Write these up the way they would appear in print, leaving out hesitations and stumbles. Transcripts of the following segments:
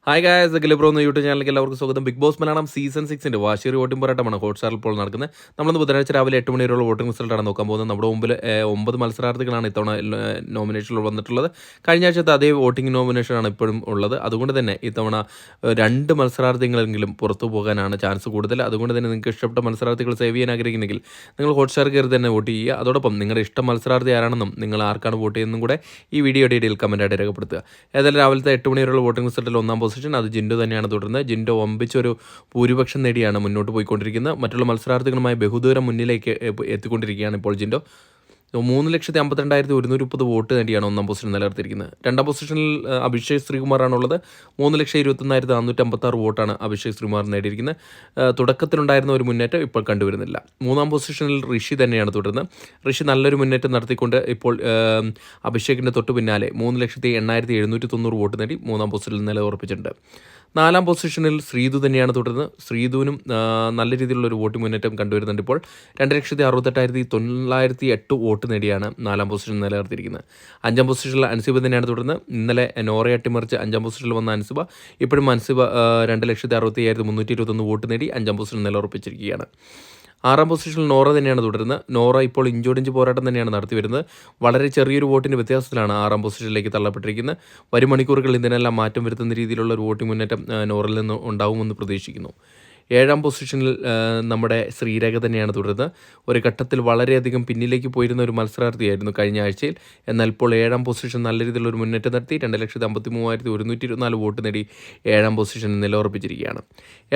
Hi guys, ഗിലിബ്രോ എന്ന YouTube ചാനലിലേക്ക് എല്ലാവർക്കും സ്വാഗതം. ബിഗ് ബോസ് മലയാളം സീസൺ 6 വാശിയേറിയ വോട്ടിംഗ് പോരാട്ടമാണ് ഹോട്ട്സ്റ്റാറിൽ ഇപ്പോൾ നടക്കുന്നത്. നമ്മളന്ന് ബുധനാഴ്ച രാവിലെ 8 മണി വരെയുള്ള വോട്ടിംഗ് റിസൾട്ടാണ് നോക്കാൻ പോകുന്നത്. നമ്മുടെ മുമ്പിൽ 9 മത്സരാർത്ഥികളാണ് ഇത്തവണ നോമിനേഷനിൽ വന്നിട്ടുള്ളത്. കഴിഞ്ഞ ആഴ്ചത്തെ അതേ വോട്ടിംഗ് നോമിനേഷനാണ് ഇപ്പോഴും ഉള്ളത്. അതുകൊണ്ട് തന്നെ ഇത്തവണ 2 മത്സരാർത്ഥികളെങ്കിലും പുറത്തു പോകാനാണ് ചാൻസ് കൂടുതൽ. അതുകൊണ്ട് തന്നെ നിങ്ങൾക്ക് ഇഷ്ടപ്പെട്ട മത്സരാർത്ഥികൾ സേവ് ചെയ്യാൻ ആഗ്രഹിക്കുന്നെങ്കിൽ നിങ്ങൾ ഹോട്ട്സ്റ്റാർ കയറി തന്നെ വോട്ട് ചെയ്യുക. അതോടൊപ്പം നിങ്ങളുടെ ഇഷ്ടം മത്സരാർത്ഥി ആരാണെന്നും നിങ്ങൾ ആർക്കാണ് വോട്ട് ചെയ്യുന്നതും കൂടെ ഈ വീഡിയോയുടെ ഇടയിൽ കമൻറ്റായിട്ട് രേഖപ്പെടുത്തുക. ഏതായാലും രാവിലത്തെ 8 മണി വരെയുള്ള വോട്ടിംഗ് റിസൾട്ടിൽ ഒന്നാം പൊസിഷൻ അത് ജിൻഡോ തന്നെയാണ് തുടരുന്നത്. ജിൻഡോ വമ്പിച്ചൊരു ഭൂരിപക്ഷം നേടിയാണ് മുന്നോട്ട് പോയിക്കൊണ്ടിരിക്കുന്നത്. മറ്റുള്ള മത്സരാർത്ഥികളുമായി ബഹുദൂരം മുന്നിലേക്ക് എത്തിക്കൊണ്ടിരിക്കുകയാണ് ഇപ്പോൾ ജിൻഡോ. 3,52,130 വോട്ട് നേടിയാണ് ഒന്നാം പൊസിഷൻ നിലനിർത്തിയിരിക്കുന്നത്. രണ്ടാം പൊസിഷനിൽ അഭിഷേക് ശ്രീകുമാറാണുള്ളത്. 3,21,456 വോട്ടാണ് അഭിഷേക് ശ്രീകുമാർ നേടിയിരിക്കുന്നത്. തുടക്കത്തിലുണ്ടായിരുന്ന ഒരു മുന്നേറ്റം ഇപ്പോൾ കണ്ടുവരുന്നില്ല. മൂന്നാം പൊസിഷനിൽ ഋഷി തന്നെയാണ് തുടരുന്നത്. ഋഷി നല്ലൊരു മുന്നേറ്റം നടത്തിക്കൊണ്ട് ഇപ്പോൾ അഭിഷേകിൻ്റെ തൊട്ടു പിന്നാലെ 3,08,790 വോട്ട് നേടി മൂന്നാം പൊസിഷനിൽ നിലയുറപ്പിച്ചിട്ടുണ്ട്. നാലാം പൊസിഷനിൽ ശ്രീതു തന്നെയാണ് തുടരുന്നത്. ശ്രീതുവിനും നല്ല രീതിയിലുള്ള ഒരു വോട്ട് മുന്നേറ്റം കണ്ടുവരുന്നുണ്ട്. ഇപ്പോൾ 2,68,908 വോട്ട് നേടിയാണ് നാലാം പൊസിഷൻ നിലനിർത്തിയിരിക്കുന്നത്. അഞ്ചാം പൊസിഷനിൽ അൻസിബ തന്നെയാണ് തുടരുന്നത്. ഇന്നലെ നോറയെ അട്ടിമറിച്ച് അഞ്ചാം പൊസിഷനിൽ വന്ന അൻസിബ ഇപ്പോഴും 2,67,321 വോട്ട് നേടി അഞ്ചാം പൊസിഷൻ നിലയുറപ്പിച്ചിരിക്കുകയാണ്. ആറാം പൊസിഷനിൽ നോറ തന്നെയാണ് തുടരുന്നത്. നോറ ഇപ്പോൾ ഇഞ്ചോടിഞ്ച് പോരാട്ടം തന്നെയാണ് നടത്തി വരുന്നത്. വളരെ ചെറിയൊരു വോട്ടിൻ്റെ വ്യത്യാസത്തിലാണ് ആറാം പൊസിഷനിലേക്ക് തള്ളപ്പെട്ടിരിക്കുന്നത്. വരും മണിക്കൂറുകൾ ഇതിനെല്ലാം മാറ്റം വരുത്തുന്ന രീതിയിലുള്ള ഒരു വോട്ടിംഗ് മുന്നേറ്റം നോറയിൽ നിന്ന് ഉണ്ടാവുമെന്ന് പ്രതീക്ഷിക്കുന്നു. ഏഴാം പൊസിഷനിൽ നമ്മുടെ ശ്രീരേഖ തന്നെയാണ് തുടരുന്നത്. ഒരു ഘട്ടത്തിൽ വളരെയധികം പിന്നിലേക്ക് പോയിരുന്ന ഒരു മത്സരാർത്ഥിയായിരുന്നു കഴിഞ്ഞ ആഴ്ചയിൽ. എന്നാൽ ഇപ്പോൾ ഏഴാം പൊസിഷൻ നല്ല രീതിയിലുള്ള ഒരു മുന്നേറ്റം നടത്തി 2,53,124 വോട്ട് നേടി ഏഴാം പൊസിഷനിൽ നിലയുറപ്പിച്ചിരിക്കുകയാണ്.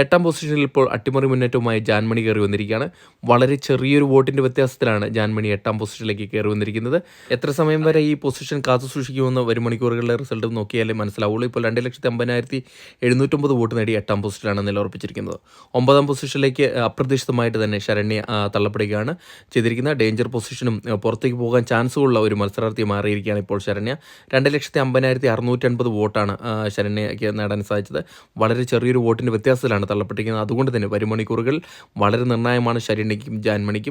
എട്ടാം പൊസിഷനിൽ ഇപ്പോൾ അട്ടിമറി മുന്നേറ്റവുമായി ജാൻമണി കയറി വന്നിരിക്കുകയാണ്. വളരെ ചെറിയൊരു വോട്ടിൻ്റെ വ്യത്യാസത്തിലാണ് ജാൻമണി എട്ടാം പൊസിഷനിലേക്ക് കയറി വന്നിരിക്കുന്നത്. എത്ര സമയം വരെ ഈ പൊസിഷൻ കാത്തു സൂക്ഷിക്കുമെന്ന് വരും മണിക്കൂറുകളിലെ റിസൾട്ട് നോക്കിയാലേ മനസ്സിലാവുള്ളൂ. ഇപ്പോൾ 2,50,709 വോട്ട് നേടി എട്ടാം പൊസിഷനിലാണ് നിലയുറപ്പിച്ചിരിക്കുന്നത്. ഒമ്പതാം പൊസിഷനിലേക്ക് അപ്രതീക്ഷിതമായിട്ട് തന്നെ ശരണ്യ തള്ളപ്പെടുകയാണ് ചെയ്തിരിക്കുന്നത്. ഡേഞ്ചർ പൊസിഷനും പുറത്തേക്ക് പോകാൻ ചാൻസുള്ള ഒരു മത്സരാർത്ഥി മാറിയിരിക്കുകയാണ് ഇപ്പോൾ ശരണ്യ. 2,50,650 വോട്ടാണ് ശരണ്യയ്ക്ക് നേടാൻ സാധിച്ചത്. വളരെ ചെറിയൊരു വോട്ടിൻ്റെ വ്യത്യാസത്തിലാണ് തള്ളപ്പെട്ടിരിക്കുന്നത്. അതുകൊണ്ട് തന്നെ വരും മണിക്കൂറുകൾ വളരെ നിർണായകമാണ് ശരണ്യയ്ക്കും ജാൻമണിക്കും.